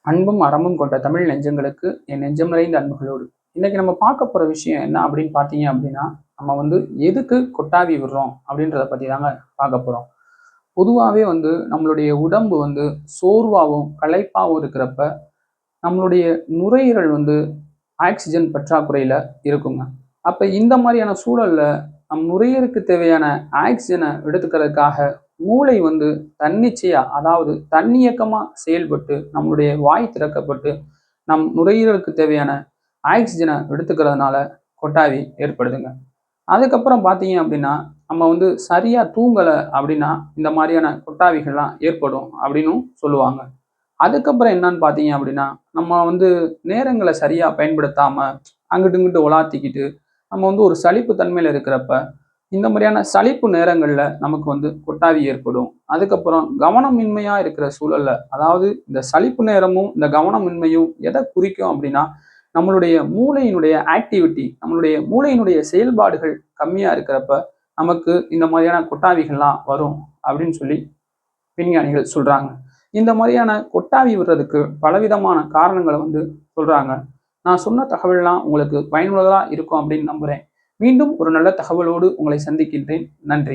அன்பும் அறமும் கொண்ட தமிழ் நெஞ்சங்களுக்கு என் நெஞ்சம் நிறைந்த அன்புகளோடு இன்னைக்கு நம்ம பார்க்க போற விஷயம் என்ன அப்படின்னு பார்த்தீங்க அப்படின்னா, நம்ம எதுக்கு கொட்டாவி விடுறோம் அப்படின்றத பத்தி தாங்க பார்க்க போறோம். பொதுவாகவே நம்மளுடைய உடம்பு சோர்வாகவும் களைப்பாகவும் இருக்கிறப்ப நம்மளுடைய நுரையீரல் ஆக்சிஜன் பற்றாக்குறையில இருக்குங்க. அப்ப இந்த மாதிரியான சூழல்ல நம் நுரையீரலுக்கு தேவையான ஆக்சிஜனை எடுத்துக்கிறதுக்காக மூளை தன்னிச்சையா, அதாவது தன்னியக்கமா செயல்பட்டு நம்மளுடைய வாய் திறக்கப்பட்டு நம் நுரையீரலுக்கு தேவையான ஆக்சிஜனை எடுத்துக்கிறதுனால கொட்டாவி ஏற்படுதுங்க. அதுக்கப்புறம் பார்த்தீங்க அப்படின்னா, நம்ம சரியா தூங்கலை அப்படின்னா இந்த மாதிரியான கொட்டாவிகள்லாம் ஏற்படும் அப்படின்னும் சொல்லுவாங்க. அதுக்கப்புறம் என்னன்னு பார்த்தீங்க அப்படின்னா, நம்ம நேரங்கள சரியா பயன்படுத்தாம, அங்கிட்டு இங்கிட்டு உலாத்திக்கிட்டு, நம்ம ஒரு சலிப்பு தன்மையில இருக்கிறப்ப, இந்த மாதிரியான சலிப்பு நேரங்கள்ல நமக்கு கொட்டாவி ஏற்படும். அதுக்கப்புறம் கவனமின்மையா இருக்கிற சூழல்ல, அதாவது இந்த சலிப்பு நேரமும், இந்த கவனமின்மையும் எத குறிக்கும் அப்படின்னா, நம்மளுடைய மூளையினுடைய ஆக்டிவிட்டி, நம்மளுடைய மூளையினுடைய செயல்பாடுகள் கம்மியா இருக்கிறப்ப, நமக்கு இந்த மாதிரியான கொட்டாவிகள்லாம் வரும் அப்படின்னு சொல்லி விஞ்ஞானிகள் சொல்றாங்க. இந்த மாதிரியான கொட்டாவி விடுறதுக்கு பலவிதமான காரணங்கள சொல்றாங்க. நான் சொன்ன தகவல்லாம் உங்களுக்கு பயனுள்ளதா இருக்கும் அப்படின்னு நம்புறேன். மீண்டும் ஒரு நல்ல தகவலோடு உங்களை சந்திக்கின்றேன். நன்றி.